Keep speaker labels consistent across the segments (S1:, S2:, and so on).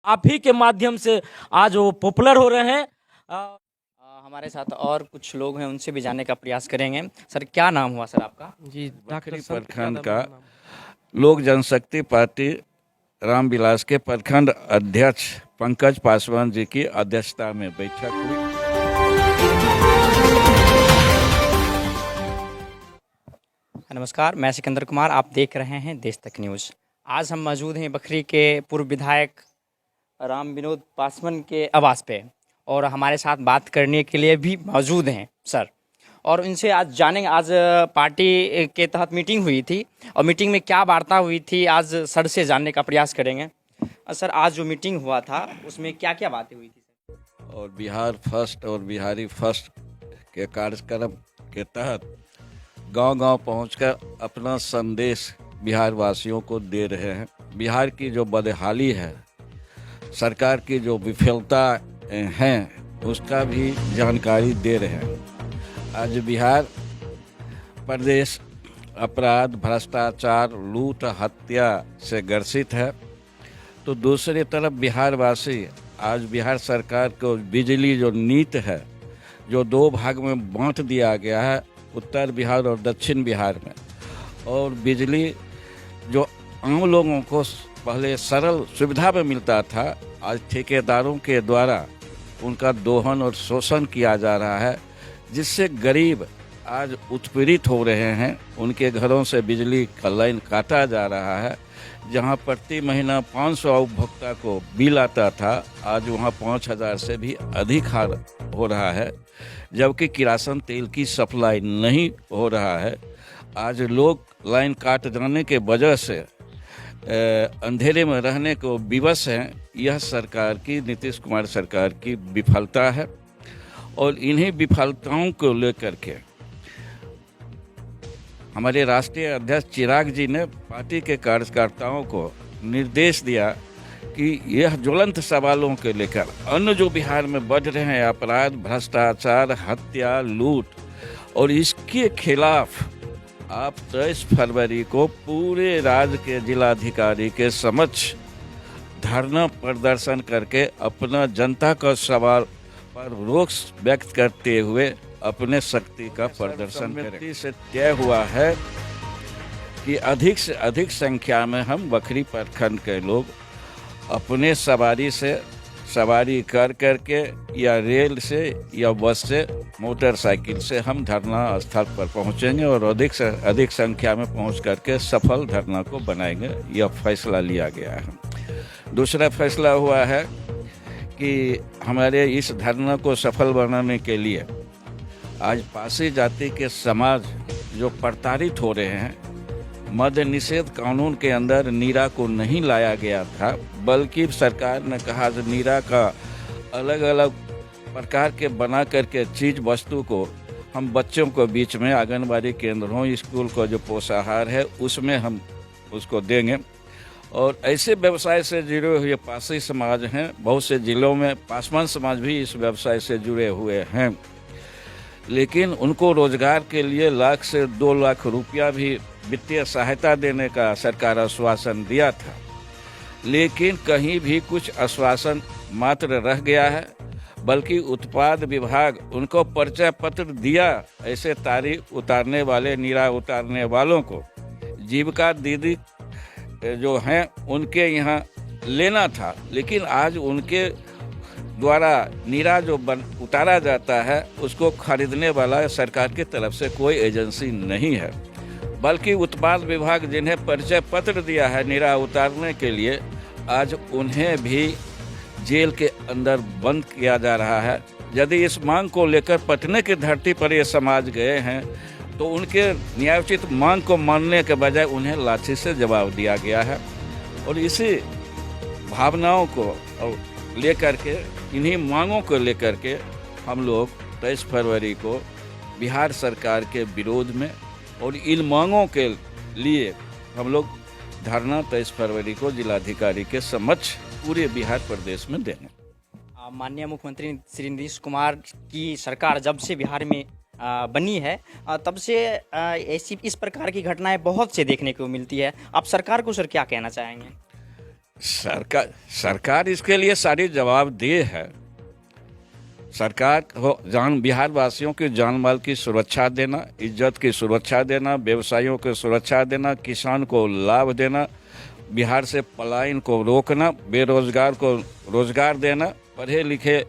S1: आप ही के माध्यम से आज वो पॉपुलर हो रहे हैं।
S2: हमारे साथ और कुछ लोग हैं, उनसे भी जानने का प्रयास करेंगे। सर, क्या नाम हुआ सर आपका?
S3: जी, डॉक्टर
S4: बखरी
S3: संत
S4: प्रखंड
S3: यादव
S4: का
S3: मेरा नाम।
S4: लोक जनशक्ति पार्टी रामविलास के प्रखंड अध्यक्ष पंकज पासवान जी की अध्यक्षता में बैठक हुई।
S2: नमस्कार, मैं सिकंदर कुमार, आप देख रहे हैं देश तक न्यूज़। आज हम मौजूद हैं बखरी के पूर्व विधायक राम विनोद पासवान के आवास पे, और हमारे साथ बात करने के लिए भी मौजूद हैं सर। और इनसे आज जानेंगे, आज पार्टी के तहत मीटिंग हुई थी और मीटिंग में क्या वार्ता हुई थी, आज सर से जानने का प्रयास करेंगे। सर, आज जो मीटिंग हुआ था उसमें क्या क्या बातें हुई थी सर?
S4: और बिहार फर्स्ट और बिहारी फर्स्ट के कार्यक्रम के तहत गांव-गांव पहुंचकर अपना संदेश बिहार वासियों को दे रहे हैं। बिहार की जो बदहाली है, सरकार की जो विफलता हैं, उसका भी जानकारी दे रहे हैं। आज बिहार प्रदेश अपराध, भ्रष्टाचार, लूट, हत्या से ग्रसित है, तो दूसरी तरफ बिहार वासी आज बिहार सरकार को बिजली जो नीति है, जो दो भाग में बांट दिया गया है, उत्तर बिहार और दक्षिण बिहार में, और बिजली जो आम लोगों को पहले सरल सुविधा में मिलता था, आज ठेकेदारों के द्वारा उनका दोहन और शोषण किया जा रहा है, जिससे गरीब आज उत्पीड़ित हो रहे हैं। उनके घरों से बिजली का लाइन काटा जा रहा है। जहां प्रति महीना 500 उपभोक्ता को बिल आता था, आज वहां 5000 से भी अधिक हो रहा है। जबकि किरासन तेल की सप्लाई नहीं हो रहा है। आज लोग लाइन काट जाने के वजह से अंधेरे में रहने को विवश हैं। यह सरकार की, नीतीश कुमार सरकार की विफलता है, और इन्हीं विफलताओं को लेकर के हमारे राष्ट्रीय अध्यक्ष चिराग जी ने पार्टी के कार्यकर्ताओं को निर्देश दिया कि यह ज्वलंत सवालों के लेकर अन्य जो बिहार में बढ़ रहे हैं अपराध, भ्रष्टाचार, हत्या, लूट, और इसके खिलाफ आप 23 फरवरी को पूरे राज्य के जिलाधिकारी के समक्ष धरना प्रदर्शन करके अपना जनता का सवाल पर रोष व्यक्त करते हुए अपने शक्ति का प्रदर्शन करें। से तय हुआ है कि अधिक से अधिक संख्या में हम बखरी प्रखंड के लोग अपने सवारी कर करके, या रेल से या बस से, मोटरसाइकिल से हम धरना स्थल पर पहुंचेंगे और अधिक से अधिक संख्या में पहुंच करके सफल धरना को बनाएंगे। यह फैसला लिया गया है। दूसरा फैसला हुआ है कि हमारे इस धरना को सफल बनाने के लिए आज पासी जाति के समाज जो प्रताड़ित हो रहे हैं, मद्य निषेध कानून के अंदर नीरा को नहीं लाया गया था, बल्कि सरकार ने कहा कि नीरा का अलग अलग प्रकार के बना करके चीज वस्तु को हम बच्चों को बीच में आंगनबाड़ी केंद्र हो, स्कूल का जो पोषाहार है उसमें हम उसको देंगे। और ऐसे व्यवसाय से जुड़े हुए पासी समाज हैं, बहुत से जिलों में पासवान समाज भी इस व्यवसाय से जुड़े हुए हैं, लेकिन उनको रोजगार के लिए 1 लाख से 2 लाख रुपया भी वित्तीय सहायता देने का सरकार आश्वासन दिया था, लेकिन कहीं भी कुछ आश्वासन मात्र रह गया है। बल्कि उत्पाद विभाग उनको परिचय पत्र दिया, ऐसे तारी उतारने वाले, नीरा उतारने वालों को जीविका दीदी जो हैं उनके यहाँ लेना था, लेकिन आज उनके द्वारा नीरा जो उतारा जाता है उसको खरीदने वाला सरकार की तरफ से कोई एजेंसी नहीं है, बल्कि उत्पाद विभाग जिन्हें परिचय पत्र दिया है नीरा उतारने के लिए, आज उन्हें भी जेल के अंदर बंद किया जा रहा है। यदि इस मांग को लेकर पटने की धरती पर ये समाज गए हैं, तो उनके न्यायोचित मांग को मानने के बजाय उन्हें लाठी से जवाब दिया गया है। और इसी भावनाओं को लेकर के, इन्हीं मांगों को लेकर के हम लोग 23 फरवरी को बिहार सरकार के विरोध में, और इन मांगों के लिए हम लोग धरना 23 फरवरी को जिलाधिकारी के समक्ष पूरे बिहार प्रदेश में देंगे।
S2: माननीय मुख्यमंत्री श्री नीतीश कुमार की सरकार जब से बिहार में बनी है, तब से ऐसी इस प्रकार की घटनाएं बहुत से देखने को मिलती है। आप सरकार को सर क्या कहना चाहेंगे?
S4: सरकार इसके लिए सारी जवाबदेह है। सरकार हो बिहार वासियों की जान माल की सुरक्षा देना, इज्जत की सुरक्षा देना, व्यवसायियों को सुरक्षा देना, किसान को लाभ देना, बिहार से पलायन को रोकना, बेरोजगार को रोजगार देना, पढ़े लिखे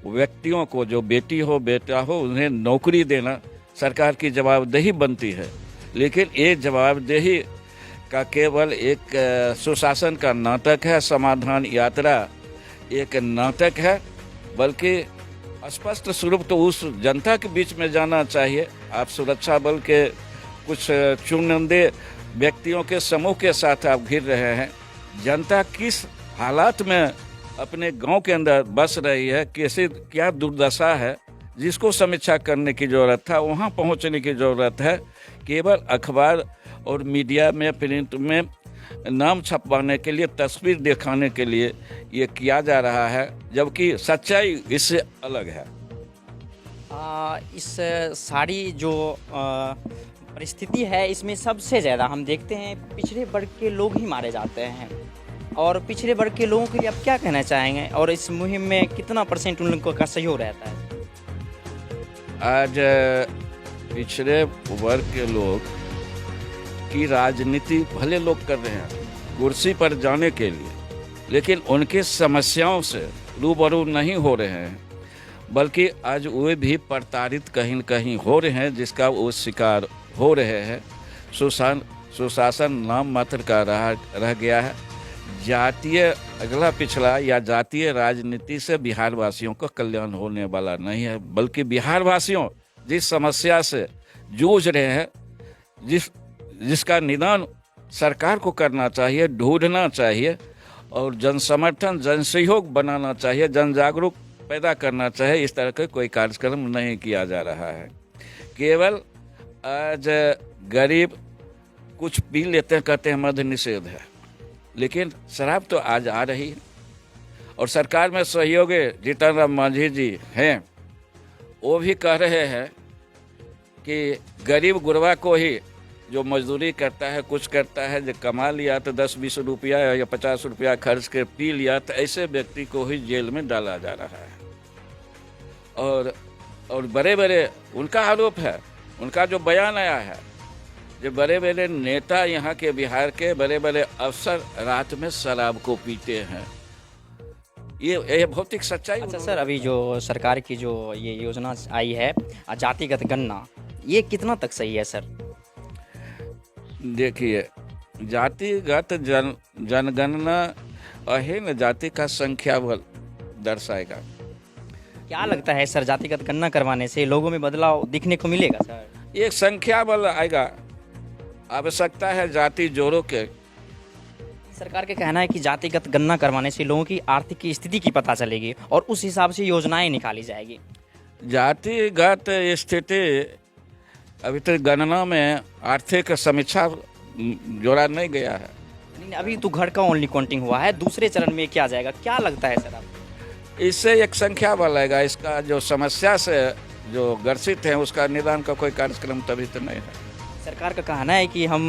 S4: व्यक्तियों को जो बेटी हो बेटा हो उन्हें नौकरी देना सरकार की जवाबदेही बनती है। लेकिन ये जवाबदेही का केवल एक सुशासन का नाटक है, समाधान यात्रा एक नाटक है, बल्कि स्पष्ट स्वरूप तो उस जनता के बीच में जाना चाहिए। आप सुरक्षा बल के कुछ चुनिंदे व्यक्तियों के समूह के साथ आप घिर रहे हैं। जनता किस हालात में अपने गांव के अंदर बस रही है, कैसे क्या दुर्दशा है, जिसको समीक्षा करने की ज़रूरत था, वहां पहुंचने की ज़रूरत है। केवल अखबार और मीडिया में, प्रिंट में नाम छपवाने के लिए, तस्वीर दिखाने के लिए ये किया जा रहा है, जबकि सच्चाई इससे अलग है।
S2: इस सारी जो परिस्थिति है इसमें सबसे ज़्यादा हम देखते हैं पिछड़े वर्ग के लोग ही मारे जाते हैं। और पिछड़े वर्ग के लोगों के लिए आप क्या कहना चाहेंगे, और इस मुहिम में कितना % उन लोगों का सहयोग रहता है?
S4: आज पिछड़े वर्ग के लोग की राजनीति भले लोग कर रहे हैं कुर्सी पर जाने के लिए, लेकिन उनके समस्याओं से रूबरू नहीं हो रहे हैं, बल्कि आज वे भी प्रताड़ित कहीं न कहीं हो रहे हैं, जिसका वो शिकार हो रहे हैं। सुशासन नाम मात्र का रह गया है। जातीय अगला पिछड़ा या जातीय राजनीति से बिहार वासियों का कल्याण होने वाला नहीं है, बल्कि बिहार वासियों जिस समस्या से जूझ रहे हैं, जिसका निदान सरकार को करना चाहिए, ढूंढना चाहिए, और जन समर्थन, जन सहयोग बनाना चाहिए, जन जागरूक पैदा करना चाहिए। इस तरह का कोई कार्यक्रम नहीं किया जा रहा है। केवल आज गरीब कुछ पी लेते हैं, कहते हैं मद्य निषेध है, लेकिन शराब तो आज आ रही है। और सरकार में सहयोगी जीतन राम मांझी जी हैं, वो भी कह रहे हैं कि गरीब गुरबा को ही जो मजदूरी करता है, कुछ करता है, जो कमा लिया तो 10-20 रुपया या 50 रुपया खर्च के पी लिया, तो ऐसे व्यक्ति को ही जेल में डाला जा रहा है। और बड़े बड़े उनका आरोप है, उनका जो बयान आया है, जो बड़े बड़े नेता यहाँ के बिहार के बड़े बड़े अफसर रात में शराब को पीते हैं। ये भौतिक सच्चाई।
S2: अच्छा सर, अभी जो सरकार की जो ये योजना आई है जातिगत गणना, ये कितना तक सही है सर?
S4: देखिए, जातिगत जनगणना अहीन जाति का संख्या बल दर्शाएगा।
S2: क्या लगता है सर, जातिगत गणना करवाने से लोगों में बदलाव दिखने को मिलेगा सर?
S4: एक संख्या बल आएगा, आवश्यकता है जाति जोड़ों के।
S2: सरकार का कहना है कि जातिगत गणना करवाने से लोगों की आर्थिक स्थिति की पता चलेगी और उस हिसाब से योजनाएं निकाली जाएगी।
S4: जातिगत स्थिति अभी तक गणना में आर्थिक समीक्षा जोड़ा नहीं गया है।
S2: अभी तो घर का ओनली काउंटिंग हुआ है, दूसरे चरण में क्या जाएगा, क्या लगता है सर आपको?
S4: इससे एक संख्या बल आएगा। इसका जो समस्या से जो ग्रसित है उसका निदान का कोई कार्यक्रम तभी तो नहीं है।
S2: सरकार का कहना है कि हम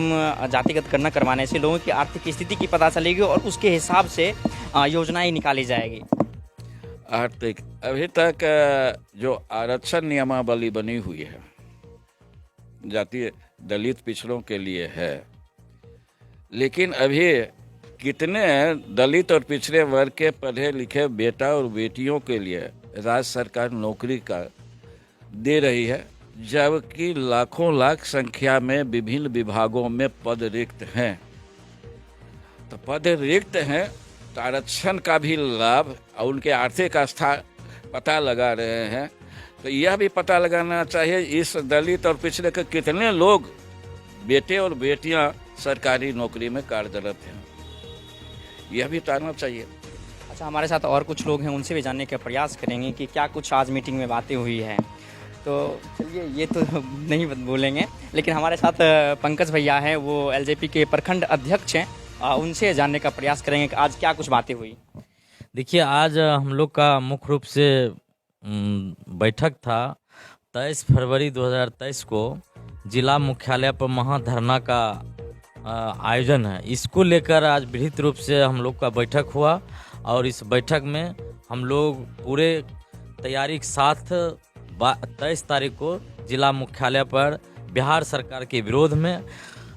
S2: जातिगत गणना करवाने से लोगों की आर्थिक स्थिति की पता चलेगी और उसके हिसाब से योजनाएं निकाली जाएगी।
S4: आर्थिक अभी तक जो आरक्षण नियमावली बनी हुई है जातीय दलित पिछड़ों के लिए है, लेकिन अभी कितने दलित और पिछड़े वर्ग के पढ़े लिखे बेटा और बेटियों के लिए राज्य सरकार नौकरी का दे रही है, जबकि लाखों लाख संख्या में विभिन्न विभागों में पद रिक्त हैं। तो पद रिक्त हैं तो आरक्षण का भी लाभ और उनके आर्थिक आस्था पता लगा रहे हैं। तो यह भी पता लगाना चाहिए इस दलित और पिछड़े के कितने लोग बेटे और बेटियां सरकारी नौकरी में कार्यरत हैं, यह भी बताना चाहिए।
S2: अच्छा, हमारे साथ और कुछ लोग हैं, उनसे भी जानने का प्रयास करेंगे कि क्या कुछ आज मीटिंग में बातें हुई हैं। तो चलिए, ये तो नहीं बोलेंगे, लेकिन हमारे साथ पंकज भैया हैं, वो एलजेपी के प्रखंड अध्यक्ष हैं, उनसे जानने का प्रयास करेंगे कि आज क्या कुछ बातें हुई।
S1: देखिए, आज हम लोग का मुख्य रूप से बैठक था 23 फरवरी 2023 को जिला मुख्यालय पर महाधरना का आयोजन है, इसको लेकर आज विधित रूप से हम लोग का बैठक हुआ और इस बैठक में हम लोग पूरे तैयारी के साथ 23 तारीख को जिला मुख्यालय पर बिहार सरकार के विरोध में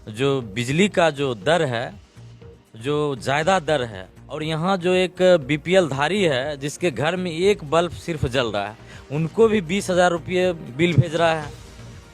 S1: जो बिजली का जो दर है, जो ज़्यादा दर है, और यहाँ जो एक बीपीएल धारी है जिसके घर में एक बल्ब सिर्फ जल रहा है, उनको भी 20,000 रुपये बिल भेज रहा है।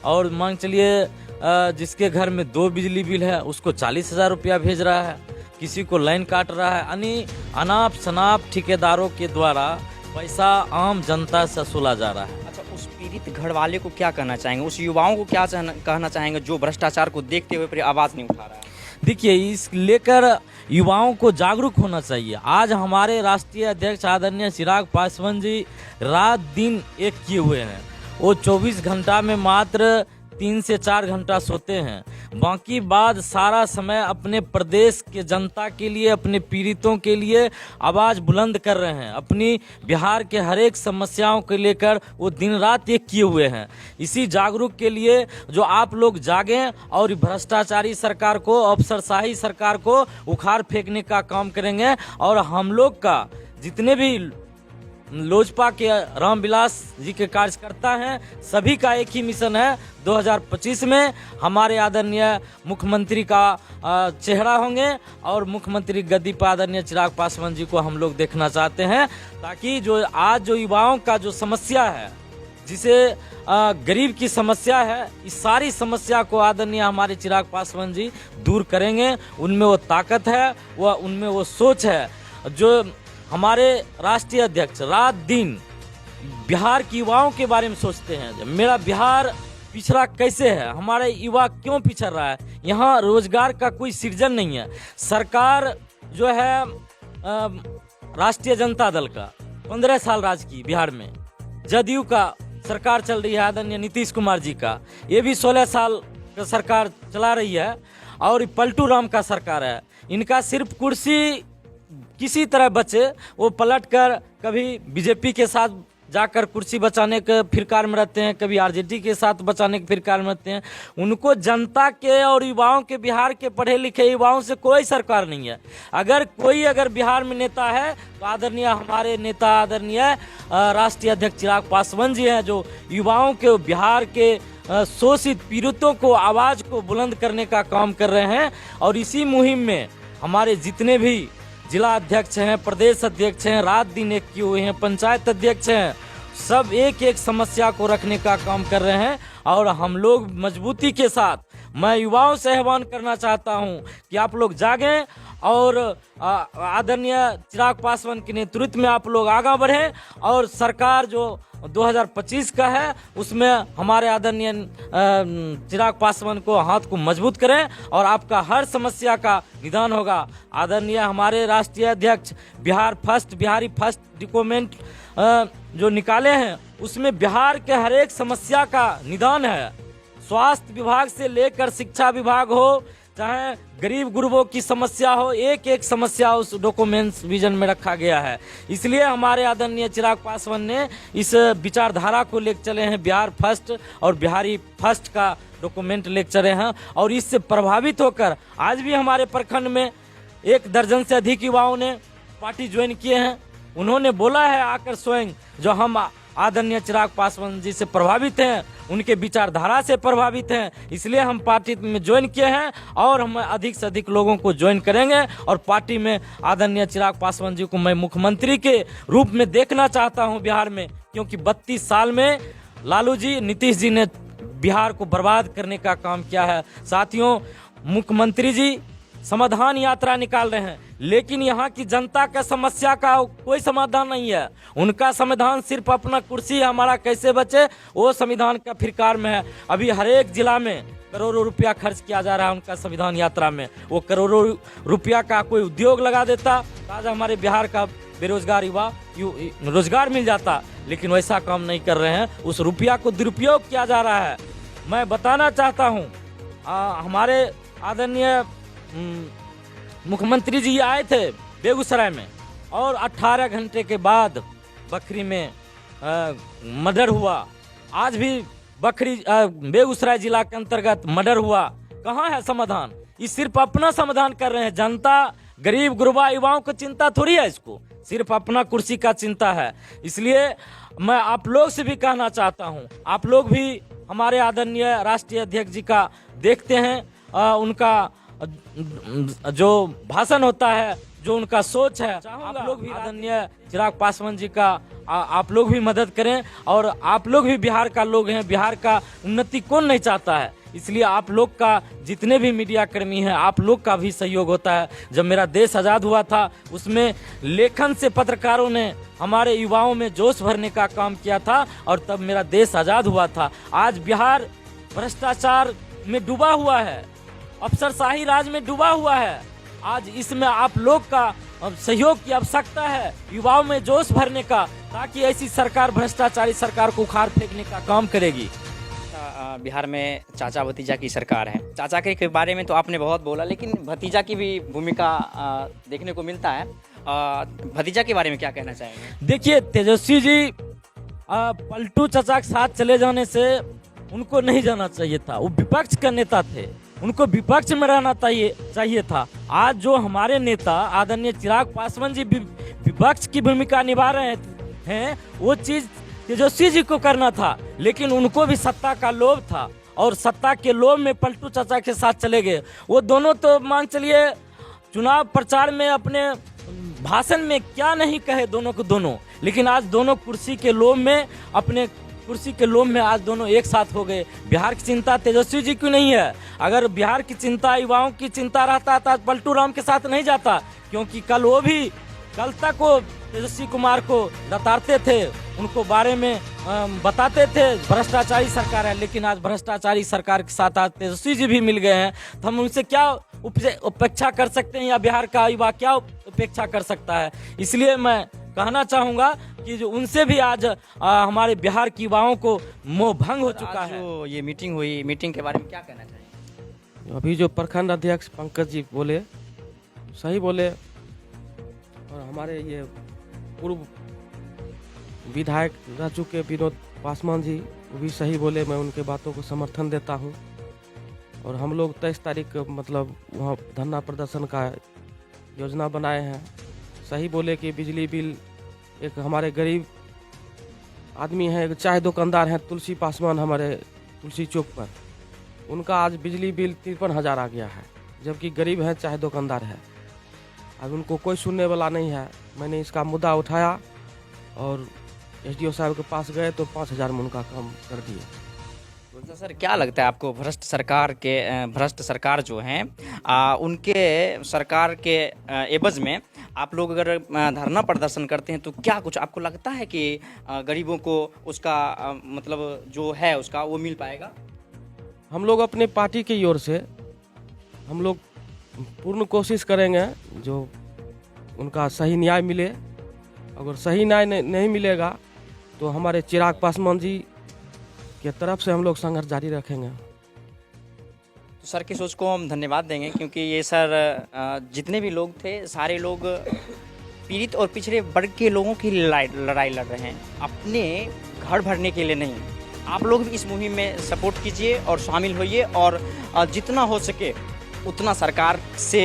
S1: और मान चलिए जिसके घर में 2 बिजली बिल है उसको 40,000 रुपया भेज रहा है, किसी को लाइन काट रहा है। यानी अनाप शनाप ठेकेदारों के द्वारा पैसा आम जनता से वसूला जा रहा है।
S2: अच्छा, उस पीड़ित घर वाले को क्या कहना चाहेंगे, उस युवाओं को क्या कहना चाहेंगे जो भ्रष्टाचार को देखते हुए फिर आवाज़ नहीं उठा रहा है?
S1: देखिए, इस लेकर युवाओं को जागरूक होना चाहिए। आज हमारे राष्ट्रीय अध्यक्ष आदरणीय चिराग पासवान जी रात दिन एक किए हुए हैं। वो 24 घंटा में मात्र 3 से 4 घंटा सोते हैं, बाकी बाद सारा समय अपने प्रदेश के जनता के लिए, अपने पीड़ितों के लिए आवाज़ बुलंद कर रहे हैं। अपनी बिहार के हर एक समस्याओं को लेकर वो दिन रात एक किए हुए हैं। इसी जागरूक के लिए जो आप लोग जागें और भ्रष्टाचारी सरकार को, अफसरशाही सरकार को उखाड़ फेंकने का काम करेंगे। और हम लोग का जितने भी लोजपा के रामविलास जी के कार्यकर्ता हैं, सभी का एक ही मिशन है, 2025 में हमारे आदरणीय मुख्यमंत्री का चेहरा होंगे और मुख्यमंत्री गद्दी पर आदरणीय चिराग पासवान जी को हम लोग देखना चाहते हैं, ताकि जो आज जो युवाओं का जो समस्या है, जिसे गरीब की समस्या है, इस सारी समस्या को आदरणीय हमारे चिराग पासवान जी दूर करेंगे। उनमें वो ताकत है, वह उनमें वो सोच है। जो हमारे राष्ट्रीय अध्यक्ष रात दिन बिहार के युवाओं के बारे में सोचते हैं, मेरा बिहार पिछड़ा कैसे है, हमारे युवा क्यों पिछड़ रहा है, यहाँ रोजगार का कोई सृजन नहीं है। सरकार जो है राष्ट्रीय जनता दल का 15 साल राज की बिहार में, जदयू का सरकार चल रही है आदरणीय नीतीश कुमार जी का, ये भी 16 साल का सरकार चला रही है, और पलटू राम का सरकार है। इनका सिर्फ कुर्सी किसी तरह बचे, वो पलट कर कभी बीजेपी के साथ जाकर कुर्सी बचाने के फिरकार में रहते हैं, कभी आरजेडी के साथ बचाने के फिरकार में रहते हैं। उनको जनता के और युवाओं के, बिहार के पढ़े लिखे युवाओं से कोई सरकार नहीं है। अगर बिहार में नेता है तो आदरणीय हमारे नेता आदरणीय राष्ट्रीय अध्यक्ष चिराग पासवान जी हैं, जो युवाओं के, बिहार के शोषित पीड़ितों को आवाज़ को बुलंद करने का काम कर रहे हैं। और इसी मुहिम में हमारे जितने भी जिला अध्यक्ष हैं, प्रदेश अध्यक्ष हैं, रात दिन एक किए हुए हैं, पंचायत अध्यक्ष हैं, सब एक एक समस्या को रखने का काम कर रहे हैं। और हम लोग मजबूती के साथ, मैं युवाओं से आह्वान करना चाहता हूं कि आप लोग जागें और आदरणीय चिराग पासवान के नेतृत्व में आप लोग आगे बढ़ें, और सरकार जो 2025 का है उसमें हमारे आदरणीय चिराग पासवान को हाथ को मजबूत करें और आपका हर समस्या का निदान होगा। आदरणीय हमारे राष्ट्रीय अध्यक्ष बिहारी फर्स्ट डॉक्यूमेंट जो निकाले हैं, उसमें बिहार के हर एक समस्या का निदान है। स्वास्थ्य विभाग से लेकर शिक्षा विभाग हो, चाहे गरीब गुरबों की समस्या हो, एक एक समस्या उस डॉक्यूमेंट्स विजन में रखा गया है। इसलिए हमारे आदरणीय चिराग पासवान ने इस विचारधारा को लेकर चले हैं, बिहार फर्स्ट और बिहारी फर्स्ट का डॉक्यूमेंट लेकर चले हैं। और इससे प्रभावित होकर आज भी हमारे प्रखंड में 1 दर्जन से अधिक युवाओं ने पार्टी ज्वाइन किए हैं। उन्होंने बोला है आकर स्वयं, जो हम आदरणीय चिराग पासवान जी से प्रभावित हैं, उनके विचारधारा से प्रभावित हैं, इसलिए हम पार्टी में ज्वाइन किए हैं और हम अधिक से अधिक लोगों को ज्वाइन करेंगे। और पार्टी में आदरणीय चिराग पासवान जी को मैं मुख्यमंत्री के रूप में देखना चाहता हूं बिहार में, क्योंकि 32 साल में लालू जी, नीतीश जी ने बिहार को बर्बाद करने का काम किया है। साथियों, मुख्यमंत्री जी समाधान यात्रा निकाल रहे हैं, लेकिन यहाँ की जनता का समस्या का कोई समाधान नहीं है। उनका समाधान सिर्फ अपना कुर्सी हमारा कैसे बचे, वो संविधान का फिरकार में है। अभी हर एक जिला में करोड़ों रुपया खर्च किया जा रहा है उनका संविधान यात्रा में। वो करोड़ों रुपया का कोई उद्योग लगा देता, आज हमारे बिहार का बेरोजगार युवा रोजगार मिल जाता, लेकिन वैसा काम नहीं कर रहे हैं। उस रुपया को दुरुपयोग किया जा रहा है। मैं बताना चाहता हूँ, हमारे आदरणीय मुख्यमंत्री जी आए थे बेगूसराय में, और 18 घंटे के बाद बखरी में मर्डर हुआ। आज भी बेगूसराय जिला के अंतर्गत मर्डर हुआ। कहाँ है समाधान? ये सिर्फ अपना समाधान कर रहे हैं। जनता, गरीब गुरबा युवाओं को चिंता थोड़ी है, इसको सिर्फ अपना कुर्सी का चिंता है। इसलिए मैं आप लोग से भी कहना चाहता हूं, आप लोग भी हमारे आदरणीय राष्ट्रीय अध्यक्ष जी का देखते हैं, उनका जो भाषण होता है, जो उनका सोच है, आप लोग भी आदरणीय चिराग पासवान जी का आप लोग भी मदद करें। और आप लोग भी बिहार का लोग हैं, बिहार का उन्नति कौन नहीं चाहता है। इसलिए आप लोग का, जितने भी मीडिया कर्मी हैं, आप लोग का भी सहयोग होता है। जब मेरा देश आज़ाद हुआ था, उसमें लेखन से पत्रकारों ने हमारे युवाओं में जोश भरने का काम किया था, और तब मेरा देश आज़ाद हुआ था। आज बिहार भ्रष्टाचार में डूबा हुआ है, अफसरशाही राज में डूबा हुआ है। आज इसमें आप लोग का सहयोग की आवश्यकता है, युवाओं में जोश भरने का, ताकि ऐसी सरकार, भ्रष्टाचारी सरकार को उखाड़ फेंकने का काम करेगी।
S2: बिहार में चाचा भतीजा की सरकार है। चाचा के बारे में तो आपने बहुत बोला, लेकिन भतीजा की भी भूमिका देखने को मिलता है। भतीजा के बारे में क्या कहना चाहेंगे?
S1: देखिए, तेजस्वी जी पलटू चाचा के साथ चले जाने से उनको नहीं जाना चाहिए था। वो विपक्ष के नेता थे, उनको विपक्ष में रहना चाहिए था। आज जो हमारे नेता आदरणीय चिराग पासवान जी विपक्ष की भूमिका निभा रहे हैं, वो चीज तेजस्वी जी को करना था, लेकिन उनको भी सत्ता का लोभ था, और सत्ता के लोभ में पलटू चाचा के साथ चले गए। वो दोनों तो मान चलिए चुनाव प्रचार में अपने भाषण में क्या नहीं कहे, दोनों को दोनों, लेकिन आज दोनों कुर्सी के लोभ में, अपने कुर्सी के लोभ में आज दोनों एक साथ हो गए। बिहार की चिंता तेजस्वी जी की नहीं है। अगर बिहार की चिंता, युवाओं की चिंता रहता तो आज पलटू राम के साथ नहीं जाता, क्योंकि कल तक वो तेजस्वी कुमार को लताड़ते थे, उनको बारे में बताते थे भ्रष्टाचारी सरकार है, लेकिन आज भ्रष्टाचारी सरकार के साथ आज तेजस्वी जी भी मिल गए हैं। तो हम उनसे क्या उपेक्षा कर सकते हैं, या बिहार का युवा क्या उपेक्षा कर सकता है? इसलिए मैं कहना चाहूँगा कि जो उनसे भी आज हमारे बिहार के युवाओं को मोह भंग हो चुका है।
S2: जो ये मीटिंग हुई, मीटिंग के बारे में क्या कहना चाहिए?
S3: अभी जो प्रखंड अध्यक्ष पंकज जी बोले, सही बोले, और हमारे ये पूर्व विधायक रह चुके विनोद पासवान जी, वो भी सही बोले। मैं उनके बातों को समर्थन देता हूँ। और हम लोग 23 तारीख मतलब वहाँ धरना प्रदर्शन का योजना बनाए हैं। सही बोले कि बिजली बिल, एक हमारे गरीब आदमी हैं, एक चाय दुकानदार हैं तुलसी पासवान, हमारे तुलसी चौक पर, उनका आज बिजली बिल 53,000 आ गया है, जबकि गरीब हैं, चाय दुकानदार है। आज उनको कोई सुनने वाला नहीं है। मैंने इसका मुद्दा उठाया और एसडीओ साहब के पास गए तो 5,000 में उनका काम कर दिए।
S2: तो सर, क्या लगता है आपको, भ्रष्ट सरकार जो हैं, उनके सरकार के एवज में आप लोग अगर धरना प्रदर्शन करते हैं, तो क्या कुछ आपको लगता है कि गरीबों को उसका मतलब जो है उसका वो मिल पाएगा?
S3: हम लोग अपने पार्टी की ओर से हम लोग पूर्ण कोशिश करेंगे जो उनका सही न्याय मिले। अगर सही न्याय नहीं मिलेगा तो हमारे चिराग पासवान जी के तरफ से हम लोग संघर्ष जारी रखेंगे।
S2: तो सर की सोच को हम धन्यवाद देंगे, क्योंकि ये सर जितने भी लोग थे, सारे लोग पीड़ित और पिछड़े वर्ग के लोगों की लड़ाई लड़ रहे हैं, अपने घर भरने के लिए नहीं। आप लोग भी इस मुहिम में सपोर्ट कीजिए और शामिल होइए, और जितना हो सके उतना सरकार से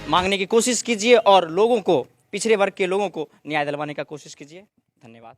S2: मांगने की कोशिश कीजिए, और लोगों को, पिछड़े वर्ग के लोगों को न्याय दिलवाने का कोशिश कीजिए। धन्यवाद।